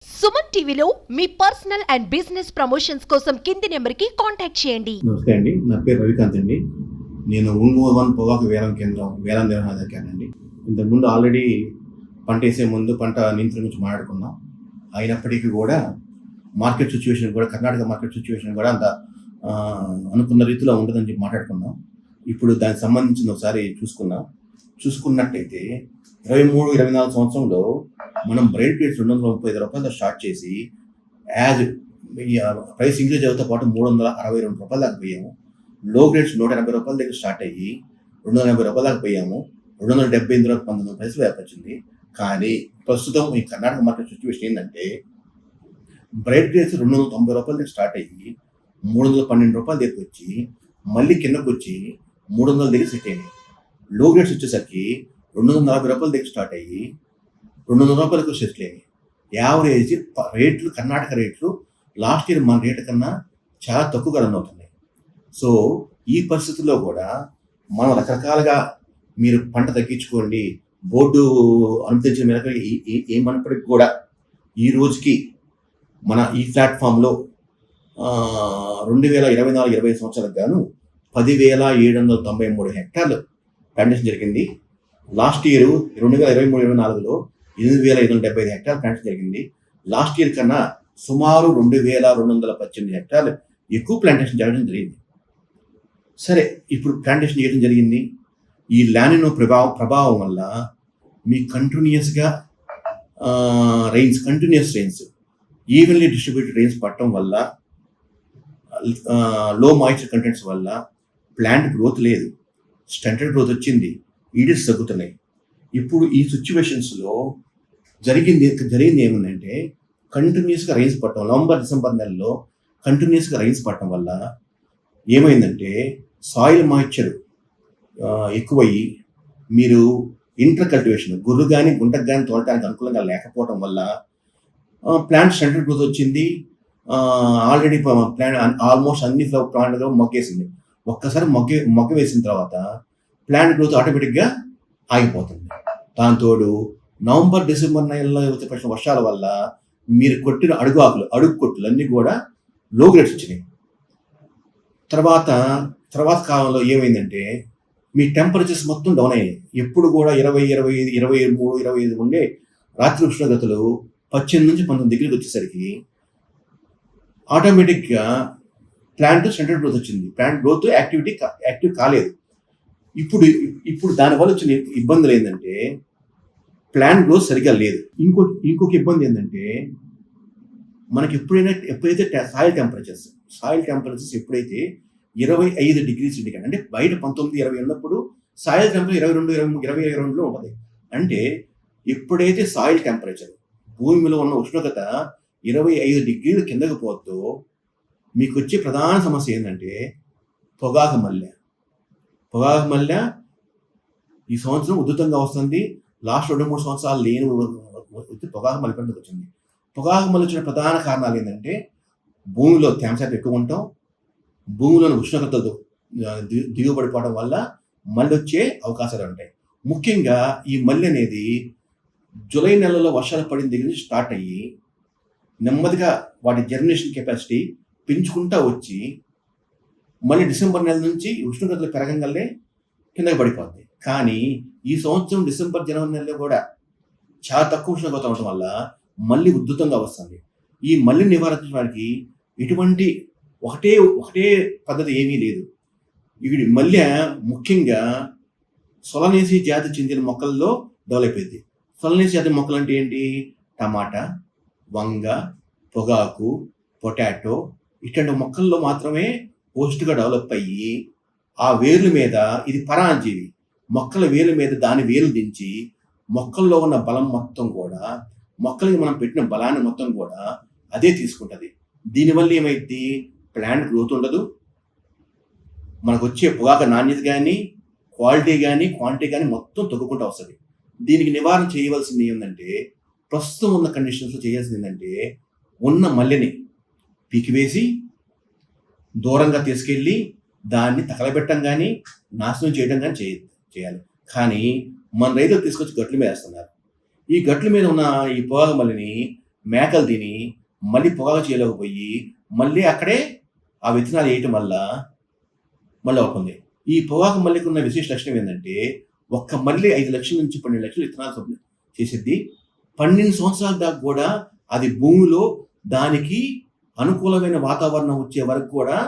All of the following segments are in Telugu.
సుమన్ టీవీలో మీ పర్సనల్ అండ్ బిజినెస్ ప్రమోషన్స్ కోసం కింది నెంబర్కి కాంటాక్ట్ చేయండి. నమస్తే అండి, నా పేరు రవికాంత్ అండి. నేను ఒంగోలు పొగాకు వేలం కేంద్రం వేలం నిర్వహణ అధికారి అండి. ఇంతకుముందు ఆల్రెడీ పంట వేసే ముందు పంట నియంత్రణ గురించి మాట్లాడుకున్నాం. అయినప్పటికీ కూడా మార్కెట్ సిచ్యువేషన్ కూడా కర్ణాటక మార్కెట్ సిచ్యువేషన్ కూడా అంత అనుకున్న రీతిలో ఉండదని చెప్పి మాట్లాడుకున్నాం. ఇప్పుడు దానికి సంబంధించిన ఒకసారి చూసుకున్నట్టయితే 23-24 సంవత్సరంలో మనం బ్రైట్ రేట్స్ 235 రూపాయలతో స్టార్ట్ చేసి యాజ్ ప్రైస్ ఇంక్రీజ్ అవుతా పాటు 362 రూపాయల దాకా పోయాము. లో గ్రేడ్స్ 180 రూపాయల దగ్గర స్టార్ట్ అయ్యి 280 రూపాయల దాకా పోయాము. 278 వరకు 19 పైసలు వ్యాపించింది. కానీ ప్రస్తుతం ఈ కర్ణాటక మార్కెట్ సిచ్యువేషన్ ఏంటంటే బ్రైట్ రేట్స్ 290 రూపాయల దగ్గర స్టార్ట్ అయ్యి 312 రూపాయల దగ్గరికి వచ్చి మళ్ళీ కిందకు వచ్చి 300 దగ్గర సెట్ అయినాయి. లో గ్రేడ్స్ వచ్చేసరికి 240 రూపాయల దగ్గర స్టార్ట్ అయ్యి 200 రూపాయలకు సెటిల్ అయినాయి. యావరేజ్ రేట్లు కర్ణాటక రేట్లు లాస్ట్ ఇయర్ మన రేటు కన్నా చాలా తక్కువగా రన్ అవుతున్నాయి. సో ఈ పరిస్థితుల్లో కూడా మనం రకరకాలుగా మీరు పంట తగ్గించుకోండి, బోర్డు అనుమతించిన మేరకు ఏమన్నప్పటికీ కూడా ఈ రోజుకి మన ఈ ప్లాట్ఫామ్లో 2024-25 సంవత్సరాలకు గాను 10,793 హెక్టార్లు ప్లాంటేషన్ జరిగింది. లాస్ట్ ఇయర్ 2023-24లో 8,575 హెక్టార్లు ప్లాంటేషన్ జరిగింది. లాస్ట్ ఇయర్ కన్నా సుమారు 2,218 హెక్టార్లు ఎక్కువ ప్లాంటేషన్ జరగడం జరిగింది. సరే, ఇప్పుడు ప్లాంటేషన్ చేయడం జరిగింది. ఈ లానినో ప్రభావం వల్ల మీ కంటిన్యూస్గా continuous rains, evenly distributed rains పడటం వల్ల, లో మాయిశ్చర్ కంటెంట్స్ వల్ల ప్లాంట్ గ్రోత్ లేదు, స్టంటెడ్ గ్రోత్ వచ్చింది, ఈడిల్స్ తగ్గుతున్నాయి. ఇప్పుడు ఈ సిచ్యువేషన్స్లో జరిగింది ఏముందంటే కంటిన్యూస్గా రైన్స్ పడటం, నవంబర్-డిసెంబర్ నెలలో కంటిన్యూస్గా రైన్స్ పడటం వల్ల ఏమైందంటే సాయిల్ మాయిశ్చర్ ఎక్కువయ్యి మీరు ఇంటర్ కల్టివేషన్ గుర్రు కానీ గుంటకు కానీ తోలటానికి అనుకూలంగా లేకపోవడం వల్ల ప్లాంట్ స్టంటెడ్ గ్రోత్ వచ్చింది. ఆల్రెడీ ప్లాంట్ ఆల్మోస్ట్ అన్ని ప్లాంట్గా మొగ్గేసింది. ఒక్కసారి మొగ్గ వేసిన తర్వాత ప్లాంట్ గ్రోత్ ఆటోమేటిక్గా ఆగిపోతుంది. దాంతోడు నవంబర్-డిసెంబర్ నెలలో పడిన వర్షాల వల్ల మీరు కొట్టిన అడుగు కొట్టులు అన్నీ కూడా లో గ్రేడ్స్ వచ్చినాయి. తర్వాత కాలంలో ఏమైందంటే మీ టెంపరేచర్స్ మొత్తం డౌన్ అయ్యాయి. ఎప్పుడు కూడా 20, 23, 25 ఉండే రాత్రి ఉష్ణోగ్రతలు 18-19 డిగ్రీకి వచ్చేసరికి ఆటోమేటిక్గా ప్లాంట్ స్టంటెడ్ గ్రోత్ వచ్చింది. ప్లాంట్ గ్రోత్ యాక్టివ్ కాలేదు. ఇప్పుడు దానివల్ల వచ్చిన ఇబ్బందులు ఏంటంటే ప్లాంట్ గ్రోత్ సరిగ్గా లేదు. ఇంకొక ఇబ్బంది ఏంటంటే మనకి ఎప్పుడైతే సాయిల్ టెంపరేచర్స్ ఎప్పుడైతే 25 డిగ్రీ సెంటిగ్రేడ్, అంటే బయట 19-20 ఉన్నప్పుడు సాయిల్ టెంపరేచర్ 22-23 ఉంటుంది. అంటే ఎప్పుడైతే సాయిల్ టెంపరేచర్ భూమిలో ఉన్న ఉష్ణోగ్రత 25 డిగ్రీలు కిందకి పోతుందో మీకు వచ్చే ప్రధాన సమస్య ఏంటంటే పొగాకు మల్లె ఈ సంవత్సరం ఉధృతంగా వస్తుంది. లాస్ట్ 2-3 సంవత్సరాలు లేని పొగాకు మల్లె పంటకు వచ్చింది. పొగాకు మల్లె వచ్చిన ప్రధాన కారణాలు ఏంటంటే భూమిలో తేమ శాతం ఎక్కువ ఉండటం, భూమిలోని ఉష్ణోగ్రతలు దిగుబడిపోవడం వల్ల మళ్ళీ వచ్చే అవకాశాలు ఉంటాయి. ముఖ్యంగా ఈ మల్లె అనేది జూలై నెలలో వర్షాలు పడిన దగ్గర నుంచి స్టార్ట్ అయ్యి నెమ్మదిగా వాటి జర్మినేషన్ కెపాసిటీ పెంచుకుంటూ వచ్చి మళ్ళీ డిసెంబర్ నెల నుంచి ఉష్ణోగ్రతలు పెరగంగానే కిందకి పడిపోద్ది. కానీ ఈ సంవత్సరం డిసెంబర్-జనవరి నెలలో కూడా చాలా తక్కువ ఉష్ణోగ్రత ఉండటం వల్ల మళ్ళీ ఉధృతంగా వస్తుంది. ఈ మళ్ళీ నివారించడానికి ఎటువంటి ఒకటే పద్ధతి ఏమీ లేదు. ఇది మళ్ళీ ముఖ్యంగా సొలనేసి జాతి చెందిన మొక్కల్లో డెవలప్ అయింది. సొలనేసి జాతి మొక్కలు అంటే ఏంటి? టమాటా, వంగ, పొగాకు, పొటాటో ఇట్లాంటి మొక్కల్లో మాత్రమే పోస్ట్గా డెవలప్ అయ్యి ఆ వేర్ల మీద, ఇది పరాజీవి, మొక్కల వేర్ల మీద దాని వేర్లు దించి మొక్కల్లో ఉన్న బలం మొత్తం కూడా, మొక్కలకి మనం పెట్టిన బలాన్ని మొత్తం కూడా అదే తీసుకుంటుంది. దీనివల్ల ఏమైంది? ప్లాంట్ గ్రోత్ ఉండదు, మనకు వచ్చే పొగాకు నాణ్యత కానీ, క్వాలిటీ కానీ, క్వాంటిటీ కానీ మొత్తం తగ్గుకుంటూ వస్తుంది. దీనికి నివారణ చేయవలసింది ఏంటంటే, ప్రస్తుతం ఉన్న కండిషన్స్లో చేయాల్సింది ఏంటంటే ఉన్న మల్లెని పీకివేసి దూరంగా తీసుకెళ్ళి దాన్ని తగలబెట్టడం కానీ, నాశనం చేయడం కానీ చేయాలి. కానీ మన రైతులు తీసుకొచ్చి గట్ల మీద వేస్తున్నారు. ఈ గట్ల మీద ఉన్న ఈ పొగాకు మల్లిని మేకలు తిని మళ్ళీ పొగాకు చేలోకి పోయి మళ్ళీ అక్కడే ఆ విత్తనాలు వేయటం వల్ల మళ్ళీ అవుతుంది. ఈ పొగాకు మల్లికి ఉన్న విశేష లక్షణం ఏంటంటే ఒక్క మళ్ళీ 5 లక్షల నుంచి 12 లక్షలు విత్తనాలు చేసిద్ది. 12 సంవత్సరాల దాకా కూడా అది భూమిలో దానికి అనుకూలమైన వాతావరణం వచ్చే వరకు కూడా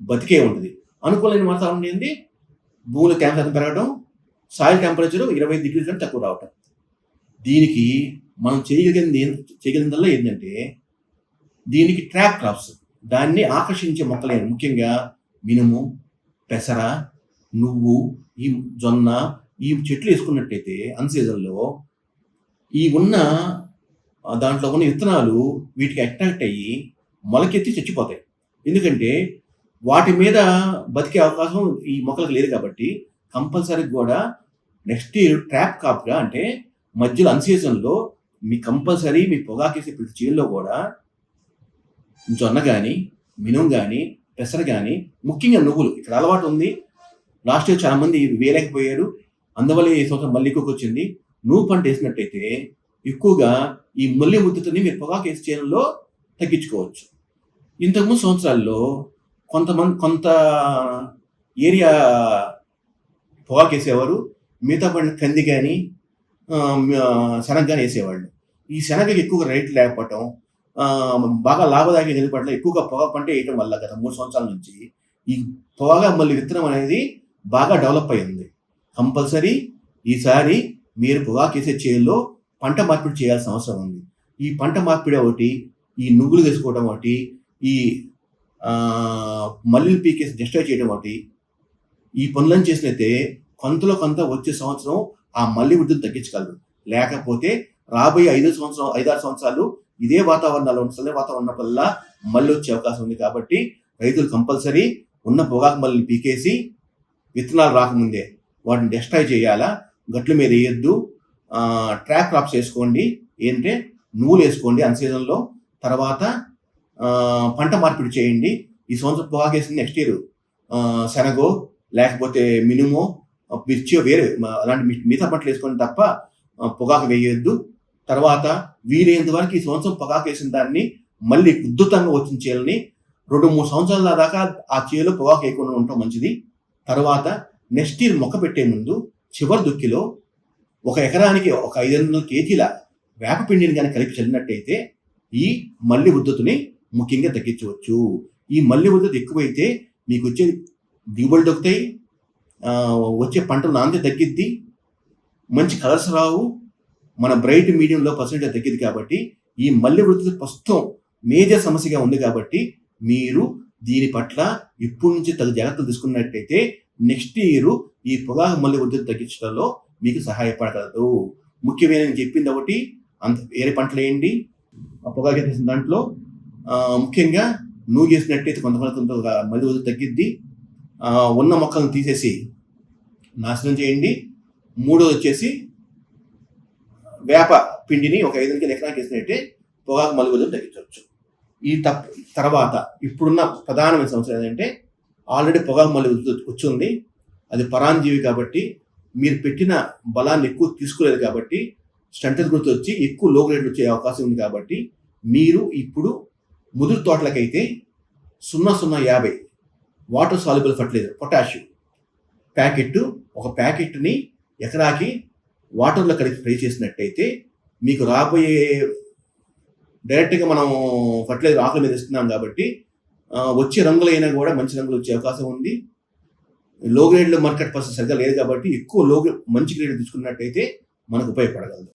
బతికే ఉంటుంది. అనుకూలమైన వాతావరణం ఏంటి? భూమిలో తేమ శాతం పెరగడం, సాయిల్ టెంపరేచర్ 20 డిగ్రీల కంటే తక్కువ రావటం. దీనికి మనం చేయగలిగిందల్లా ఏంటంటే దీనికి ట్రాప్ క్రాప్స్, దాన్ని ఆకర్షించే మొక్కలేను, ముఖ్యంగా మినుము, పెసర, నువ్వు, ఈ జొన్న, ఈ చెట్లు వేసుకున్నట్టయితే అన్సీజన్లో ఈ ఉన్న దాంట్లో ఉన్న విత్తనాలు వీటికి అట్రాక్ట్ అయ్యి మొలకెత్తి చచ్చిపోతాయి. ఎందుకంటే వాటి మీద బతికే అవకాశం ఈ మొక్కలకు లేదు కాబట్టి కంపల్సరీ కూడా నెక్స్ట్ ఇయర్ ట్రాప్ కాప్గా, అంటే మధ్యలో అన్సీజన్లో మీ కంపల్సరీ మీ పొగాకేసే ప్రతి చేనులో కూడా జొన్న కానీ, మినుము కానీ, పెసర కానీ, ముఖ్యంగా నువ్వులు ఇక్కడ అలవాటు ఉంది. లాస్ట్ ఇయర్ చాలామంది వేయలేకపోయారు, అందువల్ల ఈ సంవత్సరం మళ్ళీ ఎక్కువకి వచ్చింది. నువ్వు పంట వేసినట్టయితే ఎక్కువగా ఈ మల్లి ఉద్ధృతిని మీరు పొగాకు వేసే చేనులో తగ్గించుకోవచ్చు. ఇంతకుముందు సంవత్సరాల్లో కొంత ఏరియా పొగాకు వేసేవారు, మిగతా పంట కంది కానీ శనగ కానీ వేసేవాళ్ళు. ఈ శనగకి ఎక్కువగా రేట్లు లేకపోవటం, బాగా లాభదాయక నిలబడటం, ఎక్కువగా పొగాకు పంట వేయటం వల్ల గత 3 సంవత్సరాల నుంచి ఈ పొగాకు మళ్ళీ విత్తనం అనేది బాగా డెవలప్ అయ్యింది. కంపల్సరీ ఈసారి మీరు పొగాకు వేసే చేనులో పంట మార్పిడి చేయాల్సిన అవసరం ఉంది. ఈ పంట మార్పిడి ఒకటి, ఈ నువ్వులు వేసుకోవడం ఒకటి, ఈ మల్లిలు పీకేసి డిస్ట్రాయ్ చేయడం ఒకటి, ఈ పనులను చేసినైతే కొంతలో కొంత వచ్చే సంవత్సరం ఆ మల్లి వృద్ధిని తగ్గించగలరు. లేకపోతే రాబోయే 5-6 సంవత్సరాలు ఇదే వాతావరణాలు ఉంటుంది. వాతావరణం వల్ల మళ్ళీ వచ్చే అవకాశం ఉంది. కాబట్టి రైతులు కంపల్సరీ ఉన్న పొగాకు మల్లిని పీకేసి విత్తనాలు రాకముందే వాటిని డిస్ట్రాయ్ చేయాలా. గట్ల మీద వేయద్దు. ట్రాప్ క్రాప్స్ వేసుకోండి. ఏంటంటే నువ్వులు వేసుకోండి అన్సీజన్లో. తర్వాత పంట మార్పిడి చేయండి. ఈ సంవత్సరం పొగాకు వేసింది, నెక్స్ట్ ఇయర్ శనగో లేకపోతే మినుమో, మిర్చియో వేరే అలాంటి మిగతా పంటలు వేసుకోండి తప్ప పొగాకు వేయొద్దు. తర్వాత వీలైనంత వరకు ఈ సంవత్సరం పొగాకు వేసిన దాన్ని మళ్ళీ ఉద్ధృతంగా వచ్చిన చేలని 2-3 సంవత్సరాల దాకా ఆ చేలో పొగాకు వేయకుండా ఉండటం మంచిది. తర్వాత నెక్స్ట్ ఇయర్ మొక్క పెట్టే ముందు చివరి దుక్కిలో 1 ఎకరానికి 500 కేజీల వేపపిండిని కానీ కలిపి చల్లినట్టయితే ఈ మల్లి ఉద్ధృతిని ముఖ్యంగా తగ్గించవచ్చు. ఈ మల్లి ఉద్ధృతి ఎక్కువైతే మీకు వచ్చే దిగుబడులు దొరుకుతాయి, వచ్చే పంట నాణ్యత తగ్గిద్ది, మంచి కలర్స్ రావు, మన బ్రైట్ మీడియంలో పర్సెంటేజ్ తగ్గిద్ది. కాబట్టి ఈ మల్లి ఉద్ధృతి ప్రస్తుతం మేజర్ సమస్యగా ఉంది. కాబట్టి మీరు దీని పట్ల ఇప్పటి నుంచి తగు జాగ్రత్తలు తీసుకున్నట్టయితే నెక్స్ట్ ఇయర్ ఈ పొగాకు మల్లి ఉద్ధృతి తగ్గించడంలో మీకు సహాయపడగలదు. ముఖ్యమైన నేను చెప్పింది ఒకటి, వేరే పంటలు వేయండి. ఆ పొగాకు తీసిన దాంట్లో ముఖ్యంగా నువ్వు చేసినట్టయితే కొంత మల్లి ఉద్ధృతి తగ్గిద్ది. ఉన్న మొక్కలను తీసేసి నాశనం చేయండి. మూడోది వచ్చేసి వేప పిండిని 5 ఎకరానికి వేసినట్టే పొగాకు మల్లి ఉద్ధృతి తగ్గించవచ్చు. ఈ తర్వాత ఇప్పుడున్న ప్రధానమైన సమస్య ఏంటంటే ఆల్రెడీ పొగాకు మల్లి ఉద్ధృతి వచ్చింది. అది పరాంజీవి కాబట్టి మీరు పెట్టిన బలాన్ని ఎక్కువ తీసుకోలేదు. కాబట్టి స్టంటల్ గ్రోత్ వచ్చి ఎక్కువ లో గ్రేడ్ వచ్చే అవకాశం ఉంది. కాబట్టి మీరు ఇప్పుడు ముదురు తోటలకైతే 0-0-50 వాటర్ సాల్యుబుల్ ఫర్టిలైజర్ పొటాషియం ఒక ప్యాకెట్ని ఎకరాకి వాటర్లో కలిపి స్ప్రే చేసినట్టయితే మీకు రాబోయే డైరెక్ట్గా మనం ఫర్టిలైజర్ ఆకుల మీద ఇస్తున్నాం కాబట్టి వచ్చే రంగులైనా కూడా మంచి రంగులు వచ్చే అవకాశం ఉంది. లో గ్రేడ్లో మార్కెట్ పర్సెంట్ సరిగ్గా లేదు కాబట్టి ఎక్కువ మంచి గ్రేడ్ తీసుకున్నట్టయితే మనకు ఉపయోగపడగలదు.